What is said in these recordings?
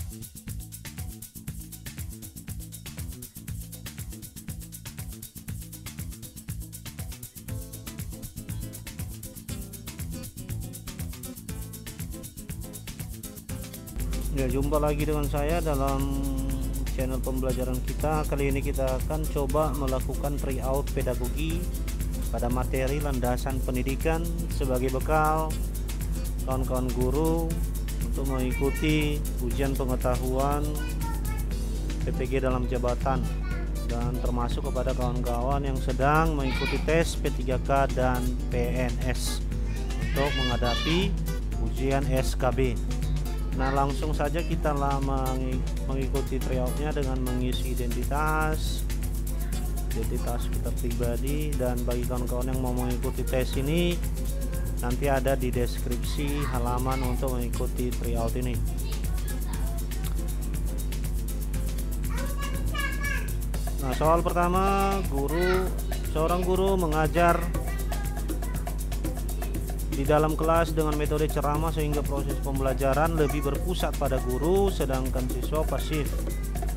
Ya, jumpa lagi dengan saya dalam channel pembelajaran kita. Kali ini kita akan coba melakukan tryout pedagogi pada materi landasan pendidikan sebagai bekal kawan-kawan guru untuk mengikuti ujian pengetahuan PPG dalam jabatan, dan termasuk kepada kawan-kawan yang sedang mengikuti tes P3K dan PNS untuk menghadapi ujian SKB. Nah, langsung saja kita mengikuti tryoutnya dengan mengisi identitas kita pribadi. Dan bagi kawan-kawan yang mau mengikuti tes ini, nanti ada di deskripsi halaman untuk mengikuti tryout ini. Nah, soal pertama, seorang guru mengajar di dalam kelas dengan metode ceramah sehingga proses pembelajaran lebih berpusat pada guru, sedangkan siswa pasif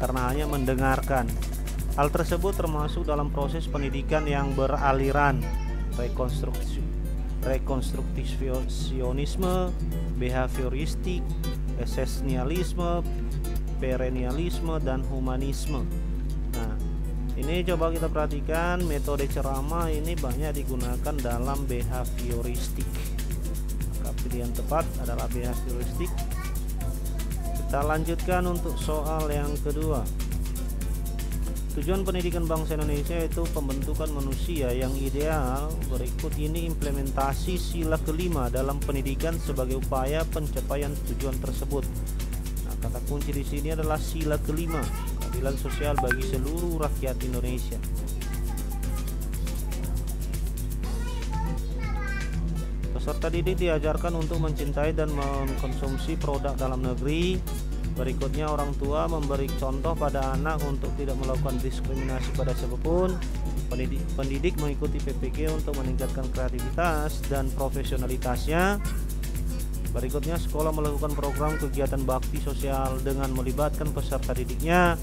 karena hanya mendengarkan. Hal tersebut termasuk dalam proses pendidikan yang beraliran rekonstruksionisme, behavioristik, esensialisme, perennialisme, dan humanisme. Nah, ini coba kita perhatikan, metode ceramah ini banyak digunakan dalam behavioristik. Pilihan tepat adalah behavioristik. Kita lanjutkan untuk soal yang kedua. Tujuan pendidikan bangsa Indonesia yaitu pembentukan manusia yang ideal. Berikut ini implementasi sila kelima dalam pendidikan sebagai upaya pencapaian tujuan tersebut. Nah, kata kunci di sini adalah sila kelima, keadilan sosial bagi seluruh rakyat Indonesia. Peserta didik diajarkan untuk mencintai dan mengkonsumsi produk dalam negeri. Berikutnya, orang tua memberi contoh pada anak untuk tidak melakukan diskriminasi pada siapapun. Pendidik mengikuti PPG untuk meningkatkan kreativitas dan profesionalitasnya. Berikutnya, sekolah melakukan program kegiatan bakti sosial dengan melibatkan peserta didiknya.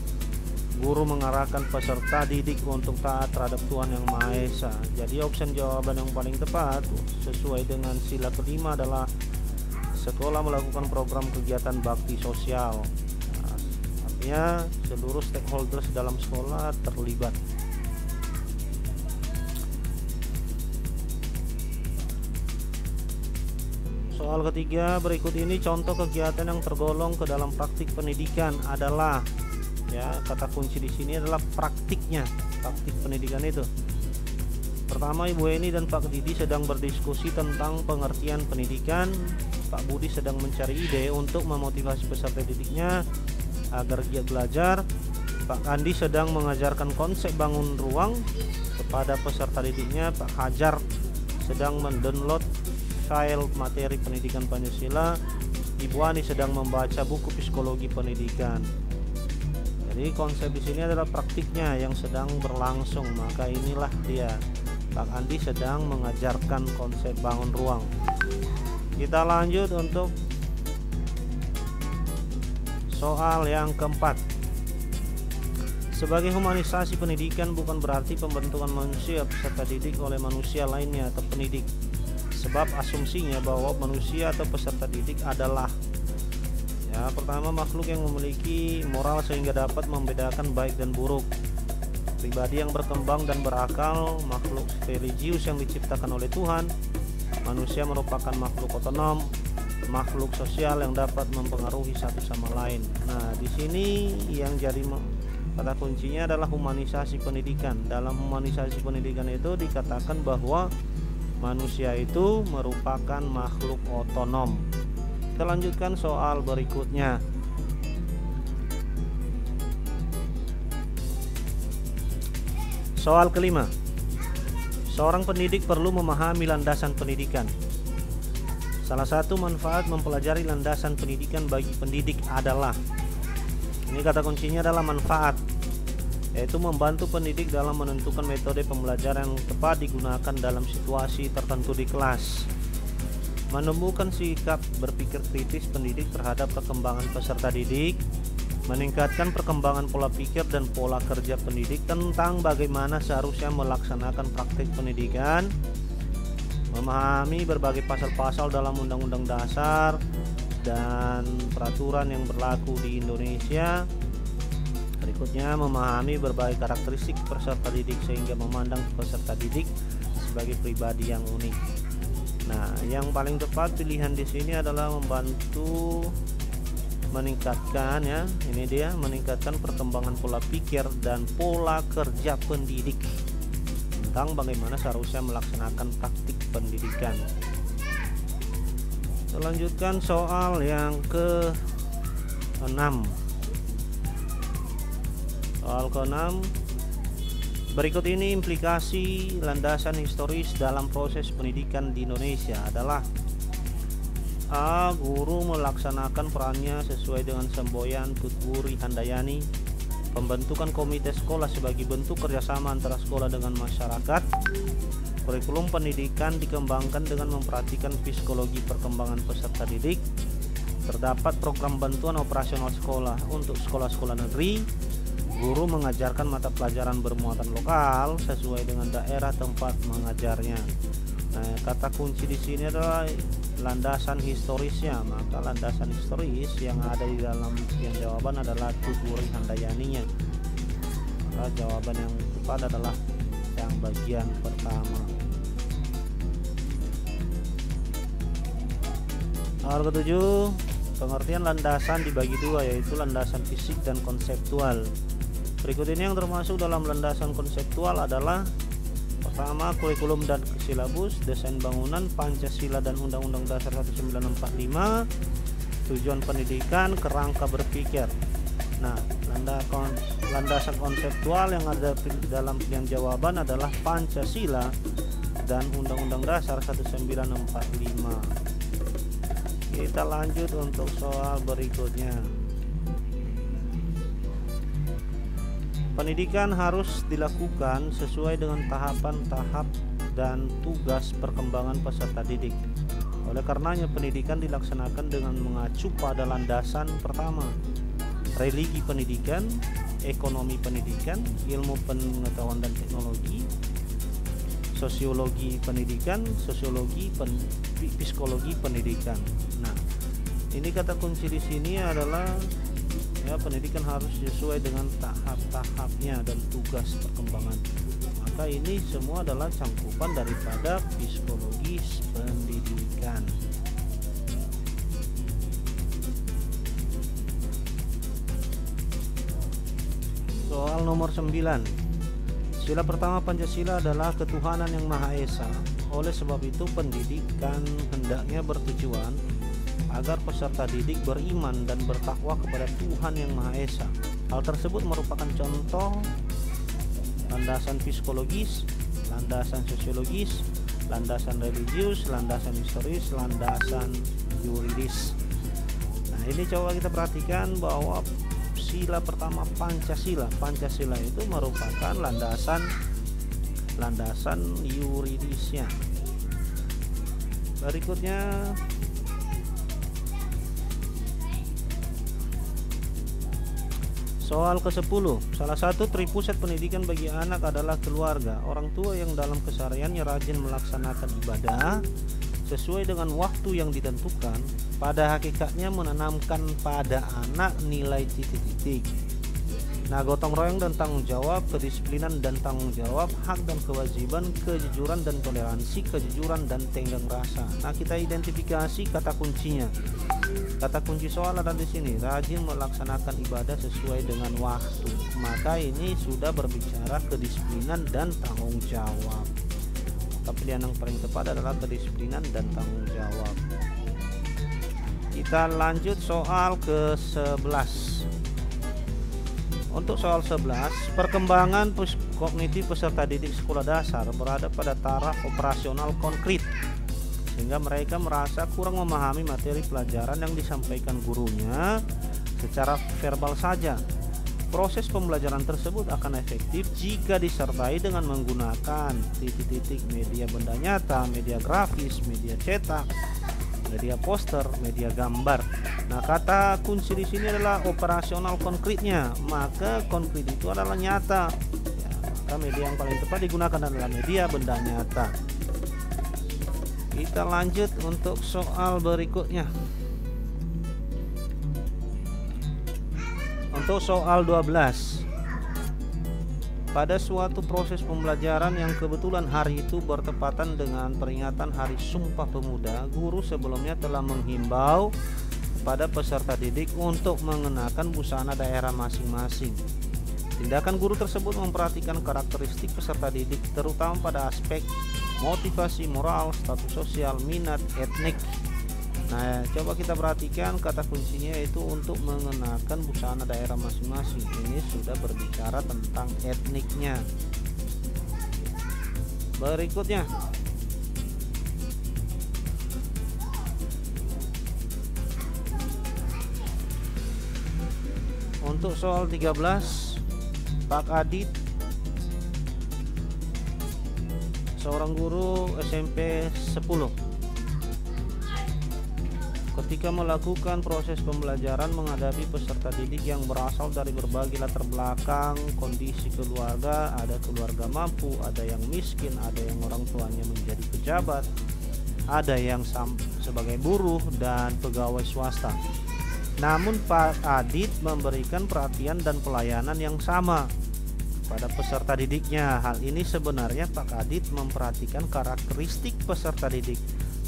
Guru mengarahkan peserta didik untuk taat terhadap Tuhan Yang Maha Esa. Jadi opsi jawaban yang paling tepat sesuai dengan sila kelima adalah sekolah melakukan program kegiatan bakti sosial. Nah, artinya seluruh stakeholders dalam sekolah terlibat. Soal ketiga, berikut ini contoh kegiatan yang tergolong ke dalam praktik pendidikan adalah, ya, kata kunci di sini adalah praktik pendidikan itu. Pertama, Ibu Eni dan Pak Didi sedang berdiskusi tentang pengertian pendidikan. Pak Budi sedang mencari ide untuk memotivasi peserta didiknya agar giat belajar. Pak Andi sedang mengajarkan konsep bangun ruang kepada peserta didiknya. Pak Hajar sedang mendownload file materi pendidikan Pancasila. Ibu Ani sedang membaca buku psikologi pendidikan. Jadi konsep di sini adalah praktiknya yang sedang berlangsung, maka inilah dia. Pak Andi sedang mengajarkan konsep bangun ruang. Kita lanjut untuk soal yang keempat. Sebagai humanisasi pendidikan bukan berarti pembentukan manusia peserta didik oleh manusia lainnya atau pendidik. Sebab asumsinya bahwa manusia atau peserta didik adalah, ya, pertama, makhluk yang memiliki moral sehingga dapat membedakan baik dan buruk, pribadi yang berkembang dan berakal, makhluk religius yang diciptakan oleh Tuhan. Manusia merupakan makhluk otonom, makhluk sosial yang dapat mempengaruhi satu sama lain. Nah, di sini yang jadi kata kuncinya adalah humanisasi pendidikan. Dalam humanisasi pendidikan itu dikatakan bahwa manusia itu merupakan makhluk otonom. Kita lanjutkan soal berikutnya. Soal kelima. Seorang pendidik perlu memahami landasan pendidikan. Salah satu manfaat mempelajari landasan pendidikan bagi pendidik adalah, ini kata kuncinya adalah manfaat, yaitu membantu pendidik dalam menentukan metode pembelajaran yang tepat digunakan dalam situasi tertentu di kelas. menumbuhkan sikap berpikir kritis pendidik terhadap perkembangan peserta didik, meningkatkan perkembangan pola pikir dan pola kerja pendidik tentang bagaimana seharusnya melaksanakan praktik pendidikan, memahami berbagai pasal-pasal dalam Undang-Undang Dasar dan peraturan yang berlaku di Indonesia. Berikutnya, memahami berbagai karakteristik peserta didik sehingga memandang peserta didik sebagai pribadi yang unik. Nah, yang paling tepat pilihan di sini adalah membantu meningkatkan, ya, ini dia, meningkatkan perkembangan pola pikir dan pola kerja pendidik tentang bagaimana seharusnya melaksanakan praktik pendidikan. Selanjutkan soal yang ke-6. Soal ke-6, berikut ini implikasi landasan historis dalam proses pendidikan di Indonesia adalah: A. Guru melaksanakan perannya sesuai dengan semboyan Tutwuri Handayani, pembentukan komite sekolah sebagai bentuk kerjasama antara sekolah dengan masyarakat. Kurikulum pendidikan dikembangkan dengan memperhatikan psikologi perkembangan peserta didik. Terdapat program bantuan operasional sekolah untuk sekolah-sekolah negeri. Guru mengajarkan mata pelajaran bermuatan lokal sesuai dengan daerah tempat mengajarnya. Nah, kata kunci di sini adalah landasan historisnya. Maka landasan historis yang ada di dalam yang jawaban adalah Tutwuri Handayaninya. Maka jawaban yang tepat adalah yang bagian pertama. Soal ke-7, pengertian landasan dibagi dua, yaitu landasan fisik dan konseptual. Berikut ini yang termasuk dalam landasan konseptual adalah: pertama, kurikulum dan silabus, desain bangunan, Pancasila dan Undang-Undang Dasar 1945, tujuan pendidikan, kerangka berpikir. Nah, landasan konseptual yang ada dalam pilihan jawaban adalah Pancasila dan Undang-Undang Dasar 1945. Kita lanjut untuk soal berikutnya. Pendidikan harus dilakukan sesuai dengan tahapan-tahap dan tugas perkembangan peserta didik. Oleh karenanya, pendidikan dilaksanakan dengan mengacu pada landasan pertama: religi pendidikan, ekonomi pendidikan, ilmu pengetahuan dan teknologi, sosiologi pendidikan, psikologi pendidikan. Nah, ini kata kunci di sini adalah, ya, pendidikan harus sesuai dengan tahap-tahapnya dan tugas perkembangan. Maka ini semua adalah cangkupan daripada psikologis pendidikan. Soal nomor 9. Sila pertama Pancasila adalah ketuhanan yang Maha Esa. Oleh sebab itu, pendidikan hendaknya bertujuan agar peserta didik beriman dan bertakwa kepada Tuhan yang Maha Esa. Hal tersebut merupakan contoh landasan psikologis, landasan sosiologis, landasan religius, landasan historis, landasan yuridis. Nah, ini coba kita perhatikan bahwa sila pertama Pancasila itu merupakan landasan yuridisnya. Berikutnya, soal ke-10. Salah satu tripusat pendidikan bagi anak adalah keluarga. Orang tua yang dalam kesehariannya rajin melaksanakan ibadah sesuai dengan waktu yang ditentukan, pada hakikatnya menanamkan pada anak nilai titik-titik. Nah, gotong royong dan tanggung jawab, kedisiplinan dan tanggung jawab, hak dan kewajiban, kejujuran dan toleransi, kejujuran dan tenggang rasa. Nah, kita identifikasi kata kuncinya. Kata kunci soal ada di sini: rajin melaksanakan ibadah sesuai dengan waktu. Maka ini sudah berbicara kedisiplinan dan tanggung jawab. Pilihan yang paling tepat adalah kedisiplinan dan tanggung jawab. Kita lanjut soal ke-11. Untuk soal 11, perkembangan kognitif peserta didik sekolah dasar berada pada taraf operasional konkret, sehingga mereka merasa kurang memahami materi pelajaran yang disampaikan gurunya secara verbal saja. Proses pembelajaran tersebut akan efektif jika disertai dengan menggunakan titik-titik media benda nyata, media grafis, media cetak, media poster, media gambar. Nah, kata kunci di sini adalah operasional konkretnya. Maka konkret itu adalah nyata. Ya, maka media yang paling tepat digunakan adalah media benda nyata. Kita lanjut untuk soal berikutnya. Untuk soal 12. Pada suatu proses pembelajaran yang kebetulan hari itu bertepatan dengan peringatan Hari Sumpah Pemuda, guru sebelumnya telah menghimbau kepada peserta didik untuk mengenakan busana daerah masing-masing. Tindakan guru tersebut memperhatikan karakteristik peserta didik, terutama pada aspek motivasi moral, status sosial, minat, etnik. Nah, coba kita perhatikan kata kuncinya itu untuk mengenakan busana daerah masing-masing. Ini sudah berbicara tentang etniknya. Berikutnya, untuk soal 13, Pak Adit, seorang guru SMP 10, ketika melakukan proses pembelajaran menghadapi peserta didik yang berasal dari berbagai latar belakang, kondisi keluarga, ada keluarga mampu, ada yang miskin, ada yang orang tuanya menjadi pejabat, ada yang sebagai buruh dan pegawai swasta. Namun Pak Adit memberikan perhatian dan pelayanan yang sama pada peserta didiknya. Hal ini sebenarnya Pak Adit memperhatikan karakteristik peserta didik,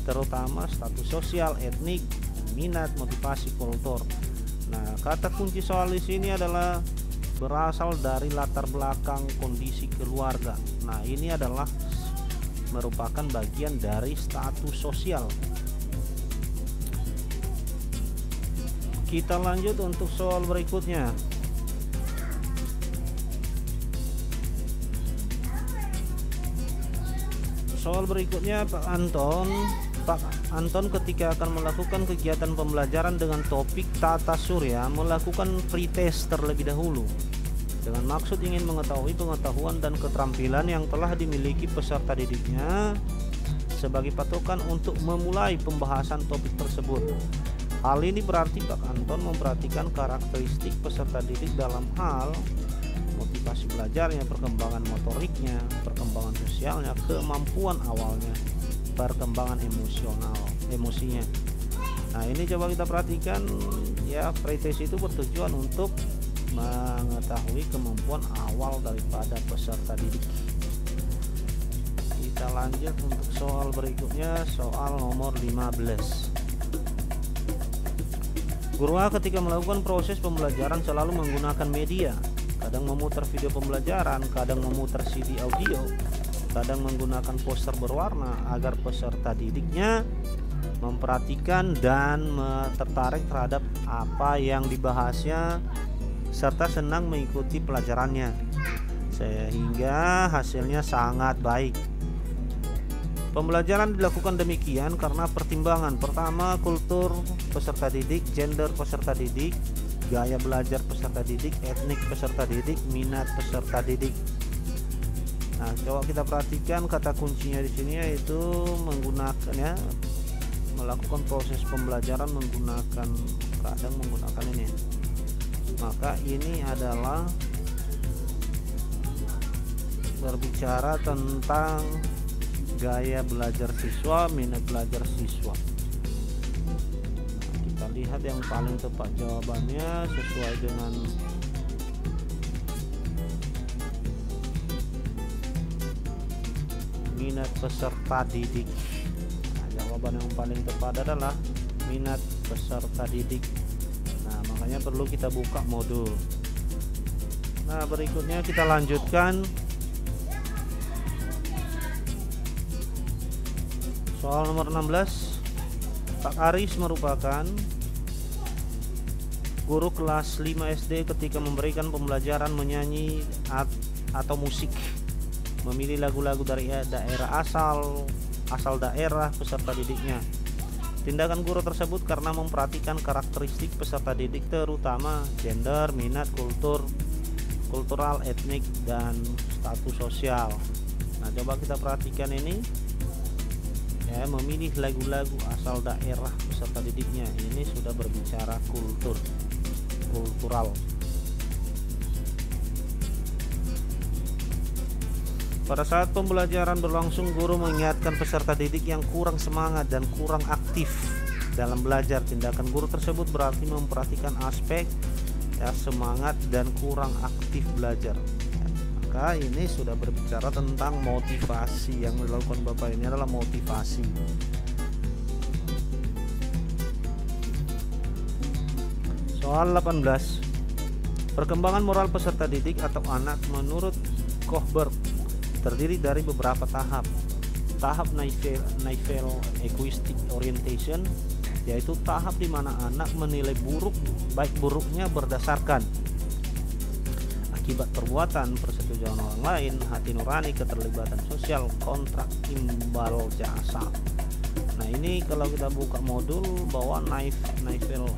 terutama status sosial, etnik, minat, motivasi, kultur. Nah, kata kunci soal di sini adalah berasal dari latar belakang kondisi keluarga. Nah, ini adalah merupakan bagian dari status sosial. Kita lanjut untuk soal berikutnya. Soal berikutnya, Pak Anton ketika akan melakukan kegiatan pembelajaran dengan topik tata surya melakukan pretest terlebih dahulu dengan maksud ingin mengetahui pengetahuan dan keterampilan yang telah dimiliki peserta didiknya sebagai patokan untuk memulai pembahasan topik tersebut. Hal ini berarti Pak Anton memperhatikan karakteristik peserta didik dalam hal motivasi belajarnya, perkembangan motoriknya, perkembangan sosialnya, kemampuan awalnya, perkembangan emosinya. Nah, ini coba kita perhatikan ya, pretest itu bertujuan untuk mengetahui kemampuan awal daripada peserta didik. Kita lanjut untuk soal berikutnya, soal nomor 15. Guru A ketika melakukan proses pembelajaran selalu menggunakan media, kadang memutar video pembelajaran, kadang memutar CD audio, kadang menggunakan poster berwarna agar peserta didiknya memperhatikan dan tertarik terhadap apa yang dibahasnya serta senang mengikuti pelajarannya sehingga hasilnya sangat baik. Pembelajaran dilakukan demikian karena pertimbangan pertama, kultur peserta didik, gender peserta didik, gaya belajar peserta didik, etnik peserta didik, minat peserta didik. Nah, coba kita perhatikan kata kuncinya di sini yaitu menggunakannya, melakukan proses pembelajaran menggunakan, kadang menggunakan ini. Maka ini adalah berbicara tentang gaya belajar siswa, minat belajar siswa. Nah, kita lihat yang paling tepat jawabannya sesuai dengan minat peserta didik. Nah, jawaban yang paling tepat adalah minat peserta didik. Nah, makanya perlu kita buka modul. Nah, berikutnya kita lanjutkan soal nomor 16. Pak Aris merupakan guru kelas 5 SD ketika memberikan pembelajaran menyanyi atau musik, memilih lagu-lagu dari daerah asal daerah peserta didiknya. Tindakan guru tersebut karena memperhatikan karakteristik peserta didik terutama gender, minat, kultural, etnik, dan status sosial. Nah, coba kita perhatikan ini ya, memilih lagu-lagu asal daerah peserta didiknya. Ini sudah berbicara kultural. Pada saat pembelajaran berlangsung, guru mengingatkan peserta didik yang kurang semangat dan kurang aktif dalam belajar. Tindakan guru tersebut berarti memperhatikan aspek ya, semangat dan kurang aktif belajar. Maka ini sudah berbicara tentang motivasi. Yang dilakukan Bapak ini adalah motivasi. Soal 18. Perkembangan moral peserta didik atau anak menurut Kohberg terdiri dari beberapa tahap. Tahap naïve egoistic orientation, yaitu tahap di mana anak menilai baik buruknya berdasarkan akibat perbuatan, persetujuan orang lain, hati nurani, keterlibatan sosial, kontrak imbal jasa. Nah, ini kalau kita buka modul bahwa naïve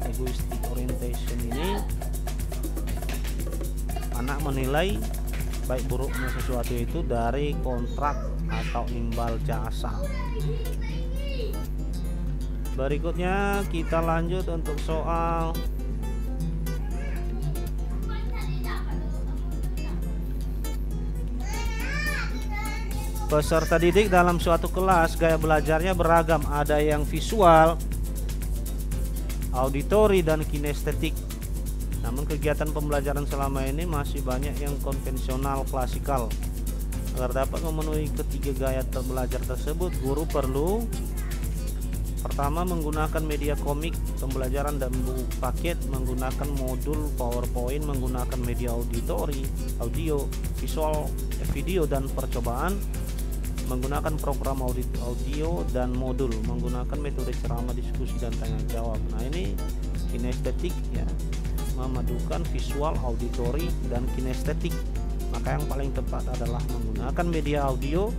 egoistic orientation ini, anak menilai baik buruknya sesuatu itu dari kontrak atau imbal jasa. Berikutnya kita lanjut untuk soal peserta didik dalam suatu kelas. Gaya belajarnya beragam, ada yang visual, auditori, dan kinestetik. Namun kegiatan pembelajaran selama ini masih banyak yang konvensional klasikal. Agar dapat memenuhi ketiga gaya belajar tersebut, guru perlu pertama menggunakan media komik, pembelajaran dan buku paket, menggunakan modul PowerPoint, menggunakan media audio, visual, video dan percobaan, menggunakan program audio dan modul, menggunakan metode ceramah, diskusi dan tanya jawab. Nah, ini kinestetik ya, memadukan visual, auditori, dan kinestetik. Maka yang paling tepat adalah menggunakan media audio,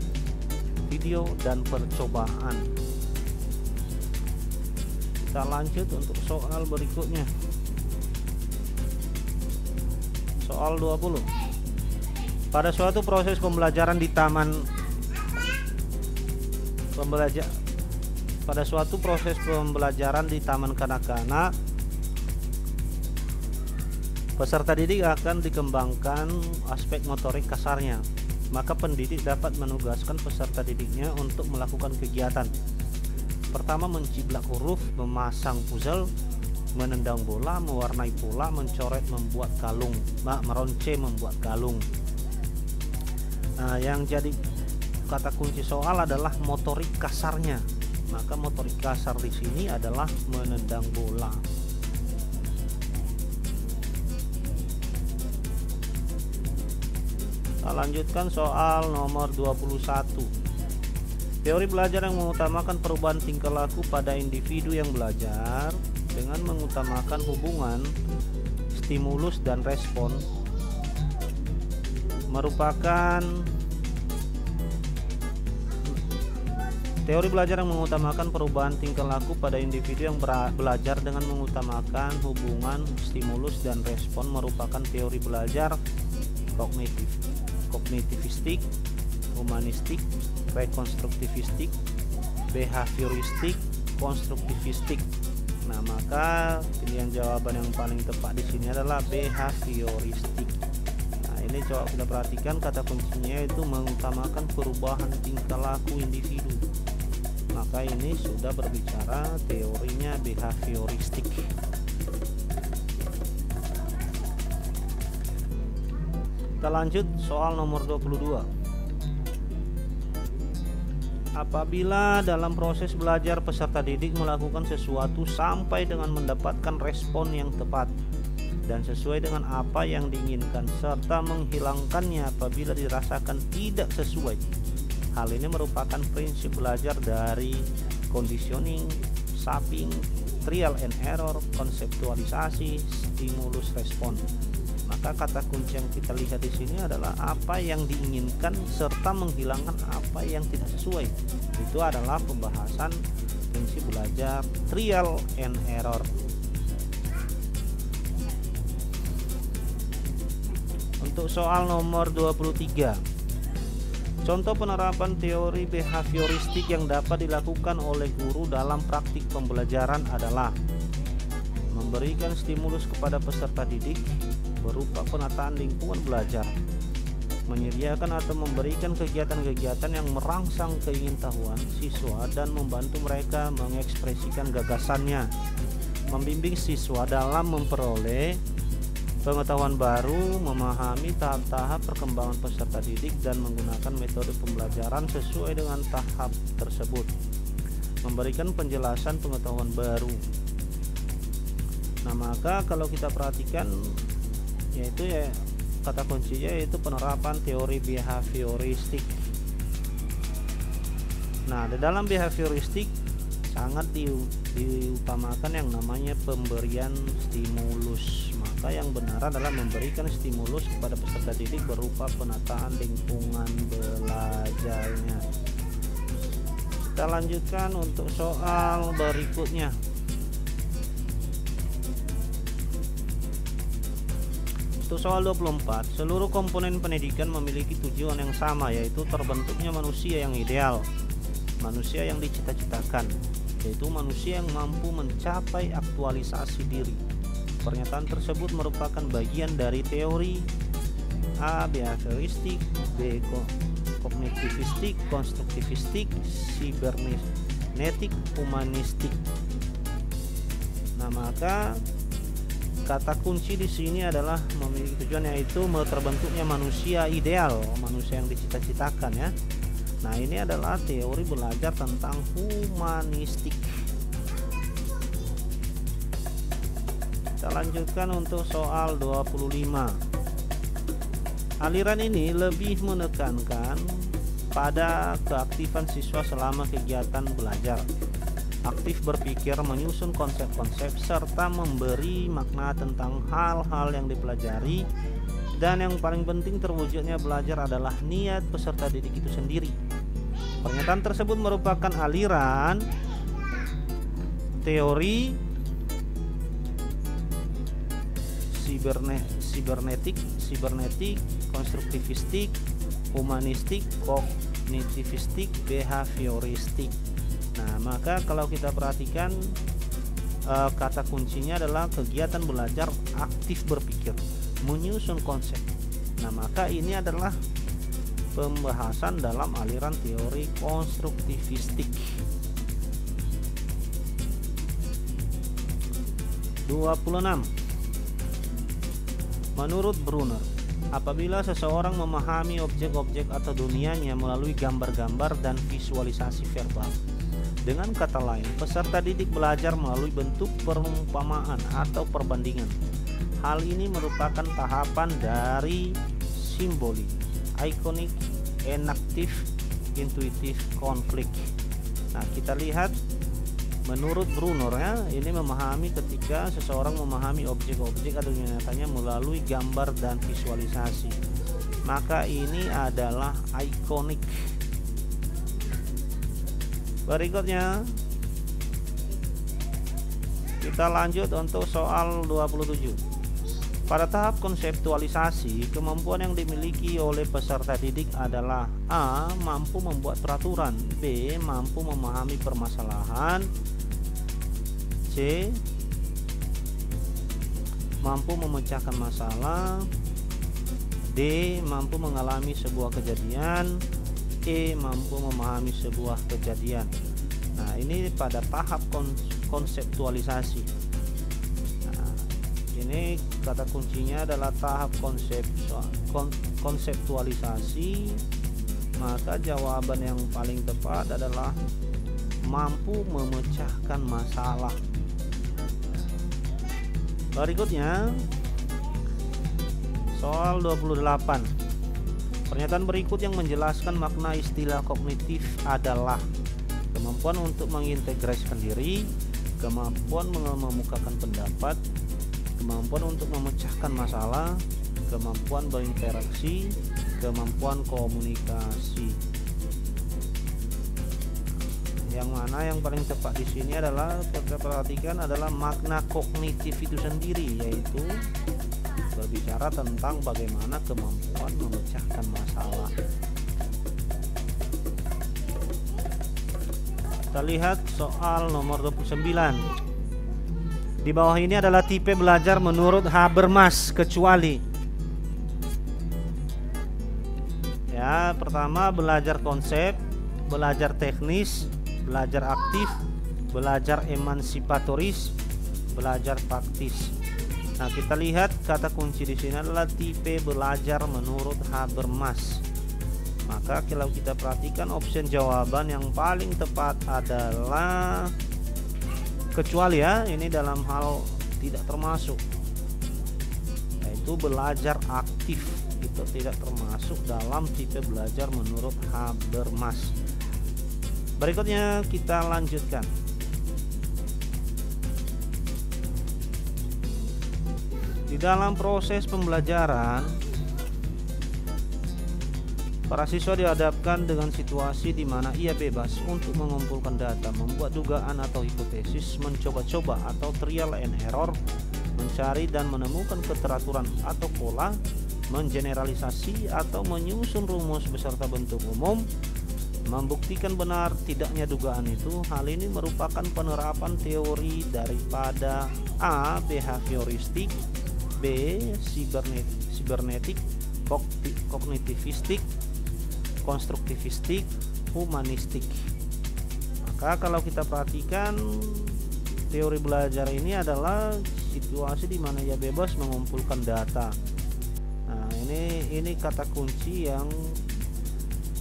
video, dan percobaan. Kita lanjut untuk soal berikutnya. Soal 20. Pada suatu proses pembelajaran di taman kanak-kanak, peserta didik akan dikembangkan aspek motorik kasarnya. Maka pendidik dapat menugaskan peserta didiknya untuk melakukan kegiatan. Pertama, menciblak huruf, memasang puzzle, menendang bola, mewarnai pola, mencoret, membuat kalung, meronce, membuat kalung. Nah, yang jadi kata kunci soal adalah motorik kasarnya. Maka motorik kasar di sini adalah menendang bola. Kita lanjutkan soal nomor 21. Teori belajar yang mengutamakan perubahan tingkah laku pada individu yang belajar dengan mengutamakan hubungan stimulus dan respon merupakan teori belajar yang mengutamakan perubahan tingkah laku pada individu yang belajar dengan mengutamakan hubungan stimulus dan respon merupakan teori belajar kognitivistik, humanistik, rekonstruktivistik, behavioristik, konstruktivistik. Nah, maka pilihan jawaban yang paling tepat di sini adalah behavioristik. Nah, ini coba kita perhatikan kata kuncinya itu mengutamakan perubahan tingkah laku individu. Maka ini sudah berbicara teorinya behavioristik. Kita lanjut soal nomor 22. Apabila dalam proses belajar peserta didik melakukan sesuatu sampai dengan mendapatkan respon yang tepat dan sesuai dengan apa yang diinginkan serta menghilangkannya apabila dirasakan tidak sesuai, hal ini merupakan prinsip belajar dari conditioning, shaping, trial and error, konseptualisasi, stimulus respon. Maka kata kunci yang kita lihat di sini adalah apa yang diinginkan serta menghilangkan apa yang tidak sesuai. Itu adalah pembahasan prinsip belajar trial and error. Untuk soal nomor 23. Contoh penerapan teori behavioristik yang dapat dilakukan oleh guru dalam praktik pembelajaran adalah memberikan stimulus kepada peserta didik berupa penataan lingkungan belajar, menyediakan atau memberikan kegiatan-kegiatan yang merangsang keingintahuan siswa dan membantu mereka mengekspresikan gagasannya, membimbing siswa dalam memperoleh pengetahuan baru, memahami tahap-tahap perkembangan peserta didik dan menggunakan metode pembelajaran sesuai dengan tahap tersebut, memberikan penjelasan pengetahuan baru. Nah, maka kalau kita perhatikan yaitu kata kuncinya yaitu penerapan teori behavioristik. Nah, di dalam behavioristik sangat diutamakan yang namanya pemberian stimulus. Maka yang benar adalah memberikan stimulus kepada peserta didik berupa penataan lingkungan belajarnya. Kita lanjutkan untuk soal berikutnya. Untuk soal 24, seluruh komponen pendidikan memiliki tujuan yang sama, yaitu terbentuknya manusia yang ideal, manusia yang dicita-citakan, yaitu manusia yang mampu mencapai aktualisasi diri. Pernyataan tersebut merupakan bagian dari teori A. Behavioristik, B. Kognitivistik, konstruktivistik, sibernetik, humanistik. Nah, maka kata kunci di sini adalah memiliki tujuan yaitu terbentuknya manusia ideal, manusia yang dicita-citakan ya. Nah, ini adalah teori belajar tentang humanistik. Kita lanjutkan untuk soal 25. Aliran ini lebih menekankan pada keaktifan siswa selama kegiatan belajar, aktif berpikir, menyusun konsep-konsep, serta memberi makna tentang hal-hal yang dipelajari. Dan yang paling penting, terwujudnya belajar adalah niat peserta didik itu sendiri. Pernyataan tersebut merupakan aliran teori sibernetik, konstruktivistik, humanistik, kognitivistik, behavioristik. Nah, maka kalau kita perhatikan kata kuncinya adalah kegiatan belajar aktif berpikir, menyusun konsep. Nah, maka ini adalah pembahasan dalam aliran teori konstruktivistik. 26. Menurut Brunner, apabila seseorang memahami objek-objek atau dunianya melalui gambar-gambar dan visualisasi verbal, dengan kata lain, peserta didik belajar melalui bentuk perumpamaan atau perbandingan. Hal ini merupakan tahapan dari simbolik, ikonik, enaktif, intuitif, konflik. Nah, kita lihat menurut Brunner ya, ini memahami ketika seseorang memahami objek-objek atau nyatanya melalui gambar dan visualisasi. Maka ini adalah ikonik. Berikutnya kita lanjut untuk soal 27. Pada tahap konseptualisasi, kemampuan yang dimiliki oleh peserta didik adalah A. Mampu membuat peraturan, B. Mampu memahami permasalahan, C. Mampu memecahkan masalah, D. Mampu mengalami sebuah kejadian, E. Mampu memahami sebuah kejadian. Nah, ini pada tahap konseptualisasi. Ini kata kuncinya adalah tahap konseptualisasi. Maka jawaban yang paling tepat adalah mampu memecahkan masalah. Berikutnya soal 28. Pernyataan berikut yang menjelaskan makna istilah kognitif adalah kemampuan untuk mengintegrasikan diri, kemampuan mengemukakan pendapat, kemampuan untuk memecahkan masalah, kemampuan berinteraksi, kemampuan komunikasi. Yang mana yang paling tepat di sini adalah kita perhatikan adalah makna kognitif itu sendiri, yaitu berbicara tentang bagaimana kemampuan memecahkan masalah. Kita lihat soal nomor 29. Di bawah ini adalah tipe belajar menurut Habermas kecuali. Ya, pertama belajar konsep, belajar teknis, belajar aktif, belajar emansipatoris, belajar praktis. Nah, kita lihat kata kunci di sini adalah tipe belajar menurut Habermas. Maka kalau kita perhatikan opsi jawaban yang paling tepat adalah kecuali, ya, ini dalam hal tidak termasuk, yaitu belajar aktif. Itu tidak termasuk dalam tipe belajar menurut Habermas. Berikutnya kita lanjutkan. Di dalam proses pembelajaran, para siswa dihadapkan dengan situasi di mana ia bebas untuk mengumpulkan data, membuat dugaan atau hipotesis, mencoba-coba atau trial and error, mencari dan menemukan keteraturan atau pola, mengeneralisasi atau menyusun rumus beserta bentuk umum, membuktikan benar tidaknya dugaan itu. Hal ini merupakan penerapan teori daripada A. behavioristik, B. sibernetik, kognitivistik, konstruktivistik, humanistik. Maka kalau kita perhatikan, teori belajar ini adalah situasi di mana ia bebas mengumpulkan data. Nah, ini kata kunci yang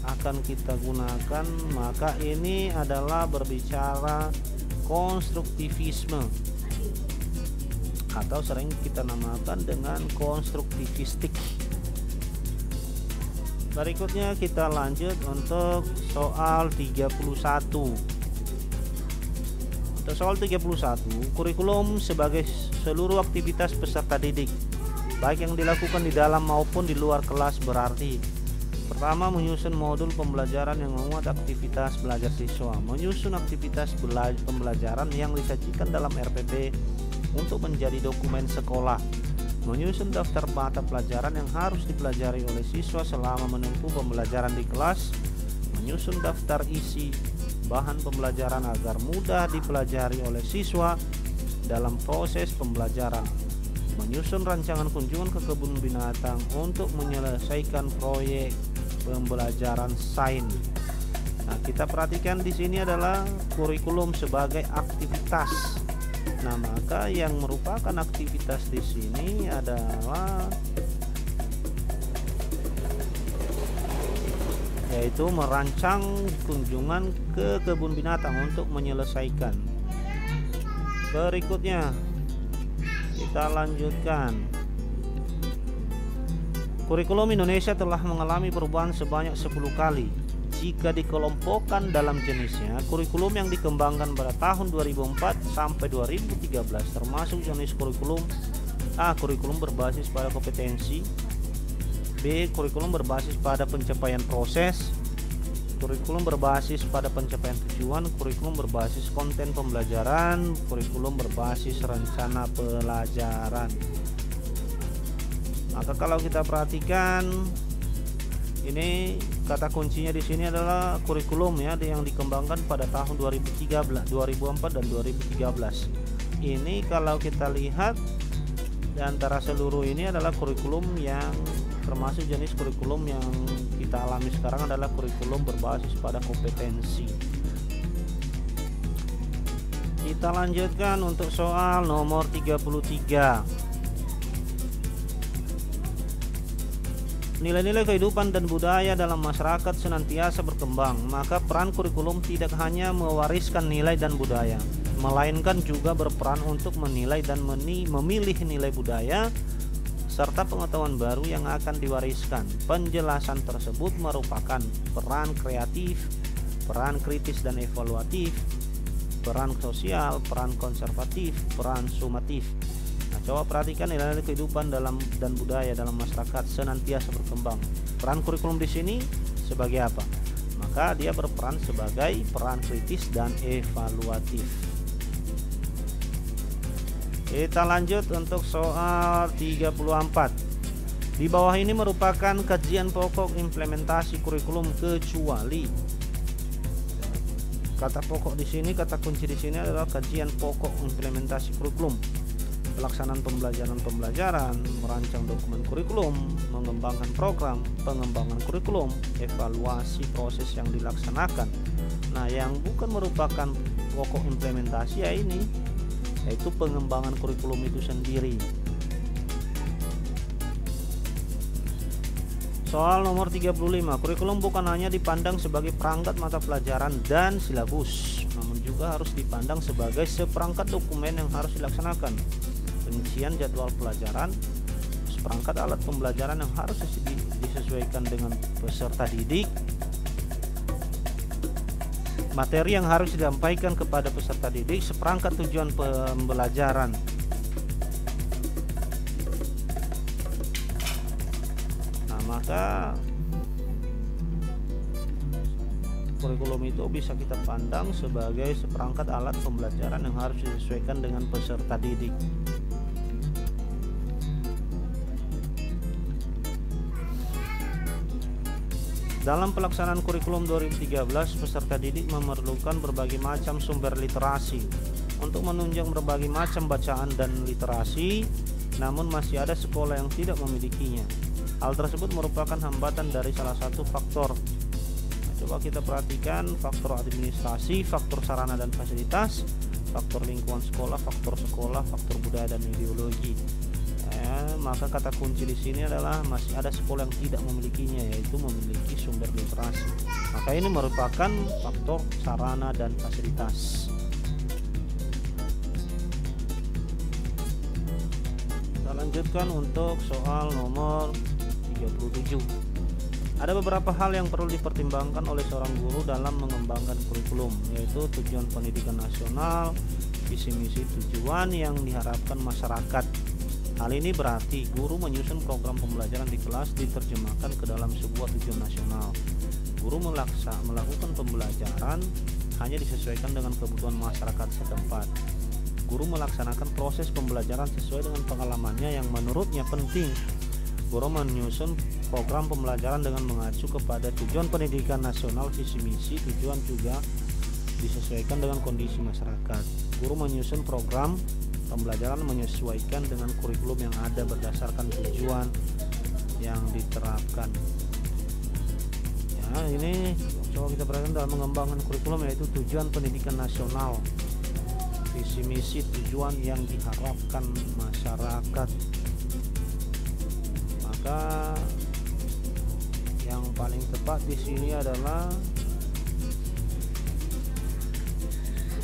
akan kita gunakan. Maka ini adalah berbicara konstruktivisme, atau sering kita namakan dengan konstruktivistik. Berikutnya kita lanjut untuk soal 31. Untuk soal 31, kurikulum sebagai seluruh aktivitas peserta didik, baik yang dilakukan di dalam maupun di luar kelas, berarti pertama, menyusun modul pembelajaran yang memuat aktivitas belajar siswa, menyusun aktivitas pembelajaran yang disajikan dalam RPP untuk menjadi dokumen sekolah, menyusun daftar mata pelajaran yang harus dipelajari oleh siswa selama menempuh pembelajaran di kelas, menyusun daftar isi bahan pembelajaran agar mudah dipelajari oleh siswa dalam proses pembelajaran, menyusun rancangan kunjungan ke kebun binatang untuk menyelesaikan proyek pembelajaran sains. Nah, kita perhatikan di sini adalah kurikulum sebagai aktivitas. Nah, maka yang merupakan aktivitas di sini adalah yaitu merancang kunjungan ke kebun binatang untuk menyelesaikan. Berikutnya kita lanjutkan. Kurikulum Indonesia telah mengalami perubahan sebanyak 10 kali. Jika dikelompokkan dalam jenisnya, kurikulum yang dikembangkan pada tahun 2004 sampai 2013 termasuk jenis kurikulum A. Kurikulum berbasis pada kompetensi, B. Kurikulum berbasis pada pencapaian proses, kurikulum berbasis pada pencapaian tujuan, kurikulum berbasis konten pembelajaran, kurikulum berbasis rencana pelajaran. Maka kalau kita perhatikan, ini kata kuncinya di sini adalah kurikulum, ya, yang dikembangkan pada tahun 2004 dan 2013. Ini kalau kita lihat di antara seluruh ini adalah kurikulum yang termasuk jenis kurikulum yang kita alami sekarang adalah kurikulum berbasis pada kompetensi. Kita lanjutkan untuk soal nomor 33. Nilai-nilai kehidupan dan budaya dalam masyarakat senantiasa berkembang, maka peran kurikulum tidak hanya mewariskan nilai dan budaya, melainkan juga berperan untuk menilai dan memilih nilai budaya serta pengetahuan baru yang akan diwariskan. Penjelasan tersebut merupakan peran kreatif, peran kritis dan evaluatif, peran sosial, peran konservatif, peran sumatif. Nah, coba perhatikan nilai-nilai kehidupan dan budaya dalam masyarakat senantiasa berkembang. Peran kurikulum di sini sebagai apa? Maka dia berperan sebagai peran kritis dan evaluatif. Kita lanjut untuk soal 34. Di bawah ini merupakan kajian pokok implementasi kurikulum kecuali. Kata pokok di sini, kata kunci di sini adalah kajian pokok implementasi kurikulum, pelaksanaan pembelajaran, merancang dokumen kurikulum, mengembangkan program, pengembangan kurikulum, evaluasi proses yang dilaksanakan. Nah, yang bukan merupakan pokok implementasi ya ini, yaitu pengembangan kurikulum itu sendiri. Soal nomor 35, kurikulum bukan hanya dipandang sebagai perangkat mata pelajaran dan silabus, namun juga harus dipandang sebagai seperangkat dokumen yang harus dilaksanakan. Rincian jadwal pelajaran, seperangkat alat pembelajaran yang harus disesuaikan dengan peserta didik, materi yang harus disampaikan kepada peserta didik, seperangkat tujuan pembelajaran. Nah, maka kurikulum itu bisa kita pandang sebagai seperangkat alat pembelajaran yang harus disesuaikan dengan peserta didik. Dalam pelaksanaan kurikulum 2013, peserta didik memerlukan berbagai macam sumber literasi untuk menunjang berbagai macam bacaan dan literasi, namun masih ada sekolah yang tidak memilikinya. Hal tersebut merupakan hambatan dari salah satu faktor. Nah, coba kita perhatikan faktor administrasi, faktor sarana dan fasilitas, faktor lingkungan sekolah, faktor budaya dan ideologi. Maka kata kunci di sini adalah masih ada sekolah yang tidak memilikinya, yaitu memiliki sumber literasi. Maka ini merupakan faktor sarana dan fasilitas. Kita lanjutkan untuk soal nomor 37. Ada beberapa hal yang perlu dipertimbangkan oleh seorang guru dalam mengembangkan kurikulum, yaitu tujuan pendidikan nasional, visi misi tujuan yang diharapkan masyarakat. Hal ini berarti guru menyusun program pembelajaran di kelas diterjemahkan ke dalam sebuah tujuan nasional. Guru melakukan pembelajaran hanya disesuaikan dengan kebutuhan masyarakat setempat. Guru melaksanakan proses pembelajaran sesuai dengan pengalamannya yang menurutnya penting. Guru menyusun program pembelajaran dengan mengacu kepada tujuan pendidikan nasional, visi misi tujuan juga disesuaikan dengan kondisi masyarakat. Guru menyusun program pembelajaran menyesuaikan dengan kurikulum yang ada berdasarkan tujuan yang diterapkan. Ya, ini coba kita perhatikan dalam mengembangkan kurikulum, yaitu tujuan pendidikan nasional, visi misi tujuan yang diharapkan masyarakat. Maka yang paling tepat di sini adalah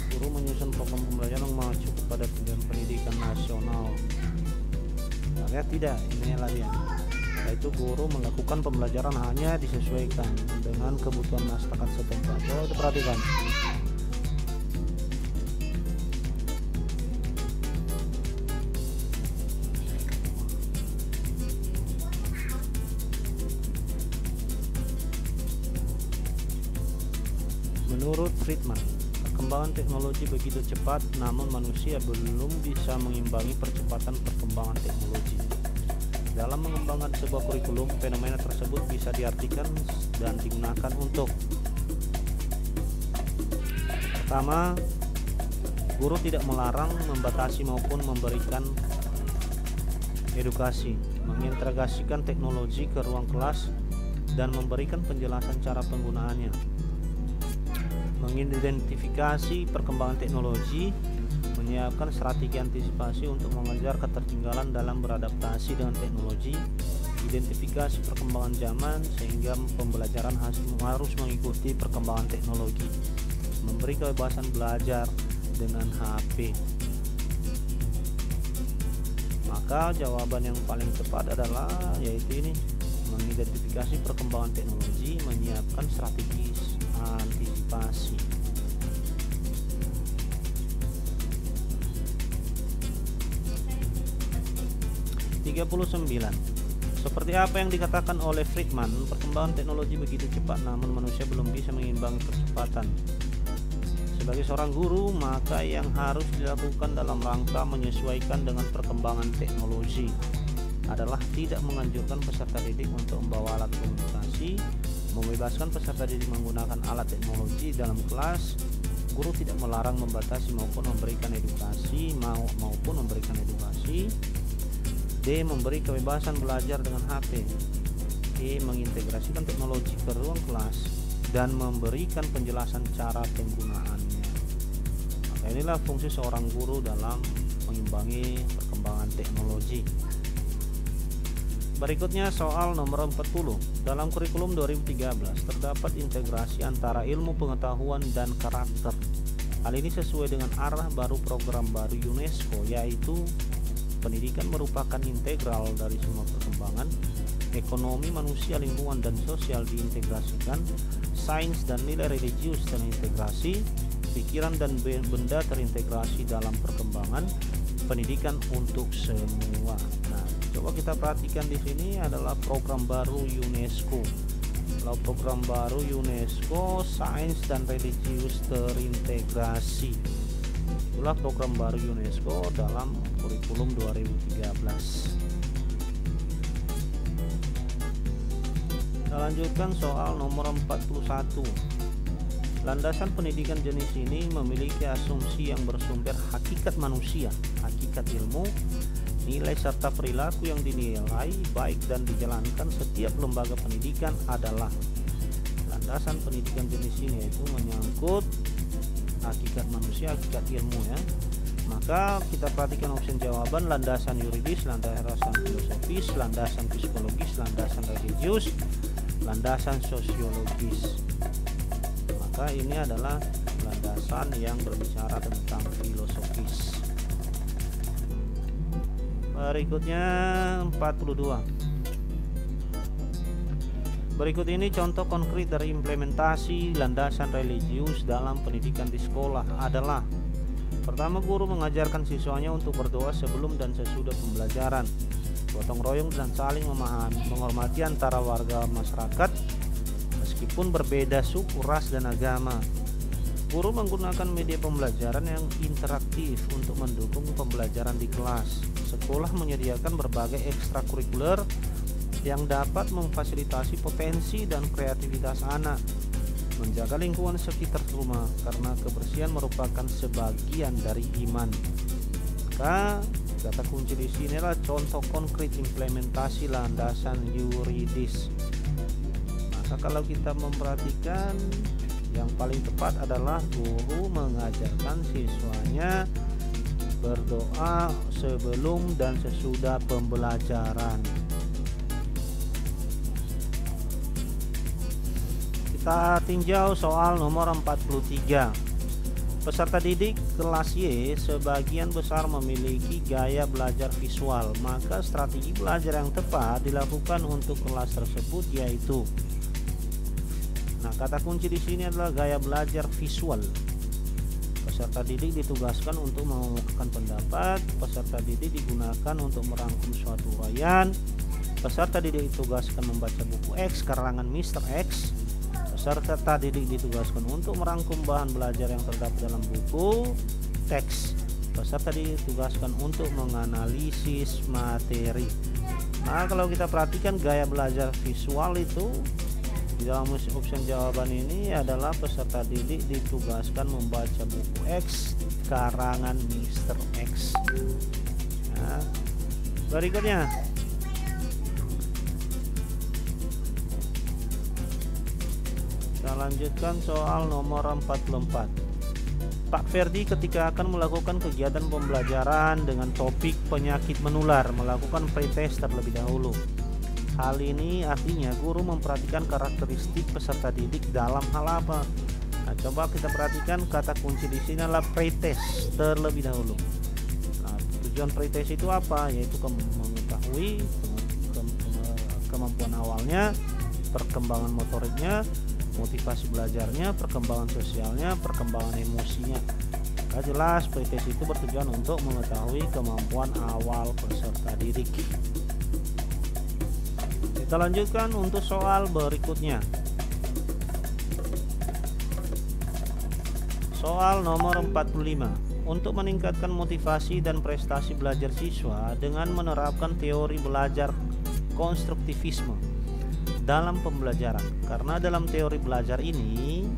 guru menyusun program pembelajaran yang mengacu kepada tujuan pendidikan nasional. Nah, tidak, ini lagi ya, yaitu guru melakukan pembelajaran hanya disesuaikan dengan kebutuhan masyarakat setempat. Coba kita perhatikan. Menurut Friedman, perkembangan teknologi begitu cepat, namun manusia belum bisa mengimbangi percepatan perkembangan teknologi. Dalam mengembangkan sebuah kurikulum, fenomena tersebut bisa diartikan dan digunakan untuk: pertama, guru tidak melarang, membatasi maupun memberikan edukasi, mengintegrasikan teknologi ke ruang kelas dan memberikan penjelasan cara penggunaannya, mengidentifikasi perkembangan teknologi, menyiapkan strategi antisipasi untuk mengejar ketertinggalan dalam beradaptasi dengan teknologi, identifikasi perkembangan zaman sehingga pembelajaran harus mengikuti perkembangan teknologi, memberi kebebasan belajar dengan HP. Maka jawaban yang paling tepat adalah yaitu ini, mengidentifikasi perkembangan teknologi, menyiapkan strategi antisipasi. Seperti apa yang dikatakan oleh Friedman, perkembangan teknologi begitu cepat namun manusia belum bisa mengimbangi percepatan. Sebagai seorang guru, maka yang harus dilakukan dalam rangka menyesuaikan dengan perkembangan teknologi adalah tidak menganjurkan peserta didik untuk membawa alat komunikasi, membebaskan peserta didik menggunakan alat teknologi dalam kelas, guru tidak melarang, membatasi maupun memberikan edukasi maupun memberikan edukasi. D. Memberi kebebasan belajar dengan HP. E. Mengintegrasikan teknologi ke ruang kelas dan memberikan penjelasan cara penggunaannya. Maka inilah fungsi seorang guru dalam mengimbangi perkembangan teknologi. Berikutnya soal nomor 40. Dalam kurikulum 2013 terdapat integrasi antara ilmu pengetahuan dan karakter. Hal ini sesuai dengan arah baru program baru UNESCO, yaitu pendidikan merupakan integral dari semua perkembangan. Ekonomi, manusia, lingkungan, dan sosial diintegrasikan. Sains dan nilai religius terintegrasi. Pikiran dan benda terintegrasi dalam perkembangan pendidikan untuk semua. Nah, coba kita perhatikan di sini adalah program baru UNESCO. Kalau program baru UNESCO, sains dan religius terintegrasi. Itulah program baru UNESCO dalam kurikulum 2013. Kita lanjutkan soal nomor 41. Landasan pendidikan jenis ini memiliki asumsi yang bersumber hakikat manusia, hakikat ilmu, nilai serta perilaku yang dinilai baik dan dijalankan setiap lembaga pendidikan adalah. Landasan pendidikan jenis ini yaitu menyangkut hakikat manusia, hakikat ilmu ya. Maka kita perhatikan opsi jawaban: landasan yuridis, landasan filosofis, landasan psikologis, landasan religius, landasan sosiologis. Maka ini adalah landasan yang berbicara tentang filosofis. Berikutnya 42. Berikut ini contoh konkret dari implementasi landasan religius dalam pendidikan di sekolah adalah: pertama, guru mengajarkan siswanya untuk berdoa sebelum dan sesudah pembelajaran, gotong royong dan saling memahami, menghormati antara warga masyarakat meskipun berbeda suku, ras, dan agama. Guru menggunakan media pembelajaran yang interaktif untuk mendukung pembelajaran di kelas. Sekolah menyediakan berbagai ekstrakurikuler yang dapat memfasilitasi potensi dan kreativitas anak. Menjaga lingkungan sekitar rumah karena kebersihan merupakan sebagian dari iman. Maka kata kunci di sini adalah contoh konkret implementasi landasan yuridis. Maka kalau kita memperhatikan, yang paling tepat adalah guru mengajarkan siswanya berdoa sebelum dan sesudah pembelajaran. Kita tinjau soal nomor 43. Peserta didik kelas Y sebagian besar memiliki gaya belajar visual, maka strategi belajar yang tepat dilakukan untuk kelas tersebut yaitu. Nah, kata kunci di sini adalah gaya belajar visual. Peserta didik ditugaskan untuk mengemukakan pendapat, peserta didik digunakan untuk merangkum suatu uraian, peserta didik ditugaskan membaca buku X karangan Mr. X, peserta didik ditugaskan untuk merangkum bahan belajar yang terdapat dalam buku teks, peserta didik ditugaskan untuk menganalisis materi. Nah, kalau kita perhatikan gaya belajar visual itu di dalam opsi jawaban ini adalah peserta didik ditugaskan membaca buku X karangan Mr. X. Nah, berikutnya kita lanjutkan soal nomor 44. Pak Ferdi ketika akan melakukan kegiatan pembelajaran dengan topik penyakit menular melakukan pretest terlebih dahulu. Hal ini artinya guru memperhatikan karakteristik peserta didik dalam hal apa? Nah, coba kita perhatikan kata kunci di sini adalah pretest terlebih dahulu. Nah, tujuan pretest itu apa? Yaitu mengetahui kemampuan awalnya, perkembangan motoriknya, motivasi belajarnya, perkembangan sosialnya, perkembangan emosinya. Nah, jelas pretest itu bertujuan untuk mengetahui kemampuan awal peserta didik. Kita lanjutkan untuk soal berikutnya. Soal nomor 45. Untuk meningkatkan motivasi dan prestasi belajar siswa dengan menerapkan teori belajar konstruktivisme dalam pembelajaran. Karena dalam teori belajar ini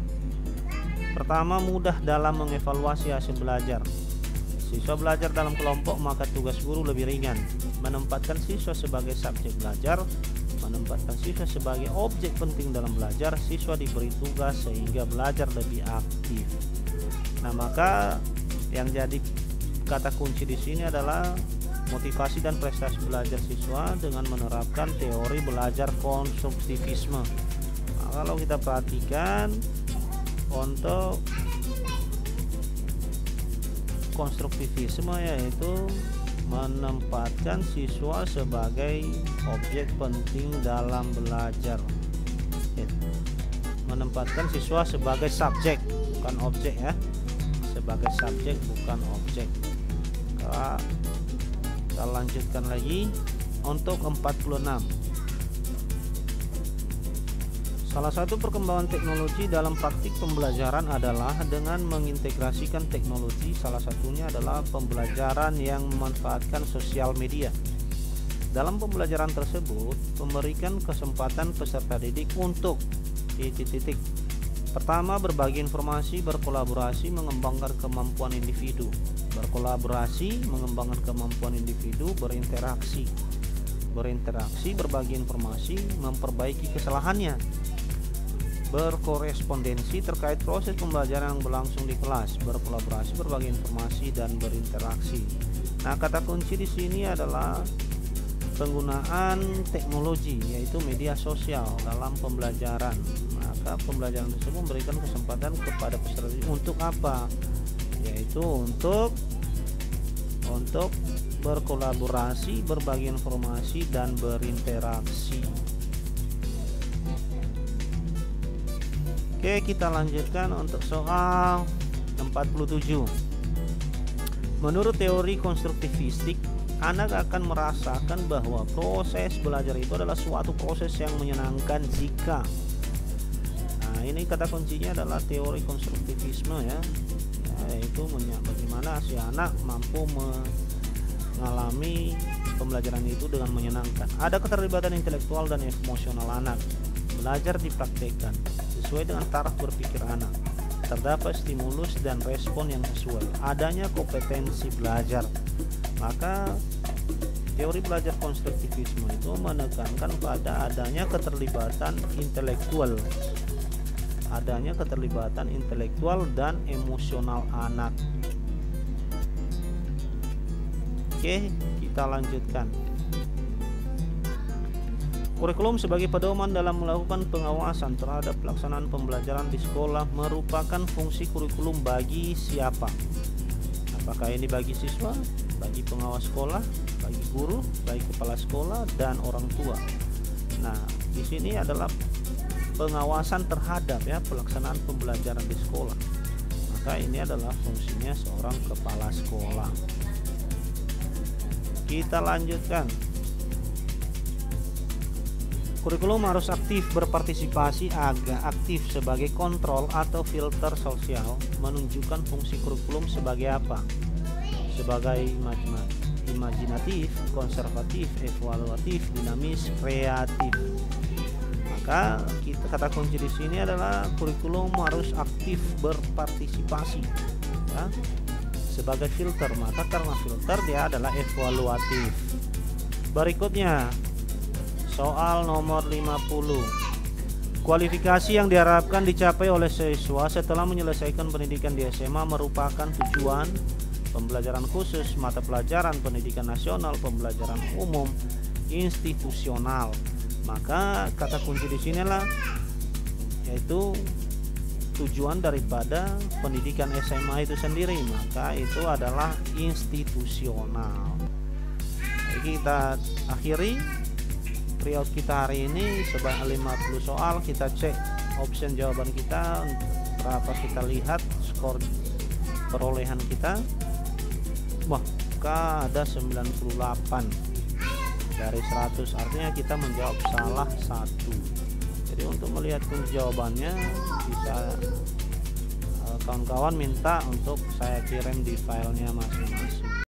Pertama, mudah dalam mengevaluasi hasil belajar. Siswa belajar dalam kelompok, maka tugas guru lebih ringan. Menempatkan siswa sebagai subjek belajar, menempatkan siswa sebagai objek penting dalam belajar, siswa diberi tugas sehingga belajar lebih aktif. Nah, maka yang jadi kata kunci di sini adalah motivasi dan prestasi belajar siswa dengan menerapkan teori belajar konstruktivisme. Nah, kalau kita perhatikan untuk konstruktivisme, yaitu menempatkan siswa sebagai objek penting dalam belajar. Menempatkan siswa sebagai subjek, bukan objek ya. Sebagai subjek, bukan objek. Kita lanjutkan lagi untuk 46. Salah satu perkembangan teknologi dalam praktik pembelajaran adalah dengan mengintegrasikan teknologi. Salah satunya adalah pembelajaran yang memanfaatkan sosial media. Dalam pembelajaran tersebut, memberikan kesempatan peserta didik untuk Pertama, berbagi informasi, berkolaborasi, mengembangkan kemampuan individu. Berkolaborasi, mengembangkan kemampuan individu, berinteraksi. Berinteraksi, berbagi informasi, memperbaiki kesalahannya. Berkorespondensi terkait proses pembelajaran yang berlangsung di kelas, berkolaborasi, berbagi informasi, dan berinteraksi. Nah, kata kunci di sini adalah penggunaan teknologi, yaitu media sosial dalam pembelajaran. Maka pembelajaran tersebut memberikan kesempatan kepada peserta untuk apa? Yaitu untuk berkolaborasi, berbagi informasi, dan berinteraksi. Oke, kita lanjutkan untuk soal 47. Menurut teori konstruktivistik, anak akan merasakan bahwa proses belajar itu adalah suatu proses yang menyenangkan jika. Nah, ini kata kuncinya adalah teori konstruktivisme ya, yaitu bagaimana si anak mampu mengalami pembelajaran itu dengan menyenangkan. Ada keterlibatan intelektual dan emosional anak. Belajar dipraktekkan sesuai dengan taraf berpikir anak. Terdapat stimulus dan respon yang sesuai. Adanya kompetensi belajar. Maka teori belajar konstruktivisme itu menekankan pada adanya keterlibatan intelektual. Adanya keterlibatan intelektual dan emosional anak. Oke, kita lanjutkan. Kurikulum sebagai pedoman dalam melakukan pengawasan terhadap pelaksanaan pembelajaran di sekolah merupakan fungsi kurikulum bagi siapa? Apakah ini bagi siswa, bagi pengawas sekolah, bagi guru, bagi kepala sekolah, dan orang tua? Nah, di sini adalah pengawasan terhadap pelaksanaan pembelajaran di sekolah. Maka ini adalah fungsinya seorang kepala sekolah. Kita lanjutkan. Kurikulum harus aktif berpartisipasi, agak aktif sebagai kontrol atau filter sosial. Menunjukkan fungsi kurikulum sebagai apa? Sebagai imajinatif, konservatif, evaluatif, dinamis, kreatif. Maka kata kunci di sini adalah kurikulum harus aktif berpartisipasi ya. Sebagai filter, maka karena filter dia adalah evaluatif. Berikutnya soal nomor 50. Kualifikasi yang diharapkan dicapai oleh siswa setelah menyelesaikan pendidikan di SMA merupakan tujuan pembelajaran khusus, mata pelajaran, pendidikan nasional, pembelajaran umum, institusional. Maka kata kunci di sinilah yaitu tujuan daripada pendidikan SMA itu sendiri, maka itu adalah institusional. Jadi kita akhiri periode kita hari ini sebanyak 50 soal. Kita cek option jawaban kita berapa, kita lihat skor perolehan kita. Maka ada 98 dari 100, artinya kita menjawab salah satu. Jadi untuk melihat kunci jawabannya bisa kawan-kawan minta untuk saya kirim di filenya masing-masing.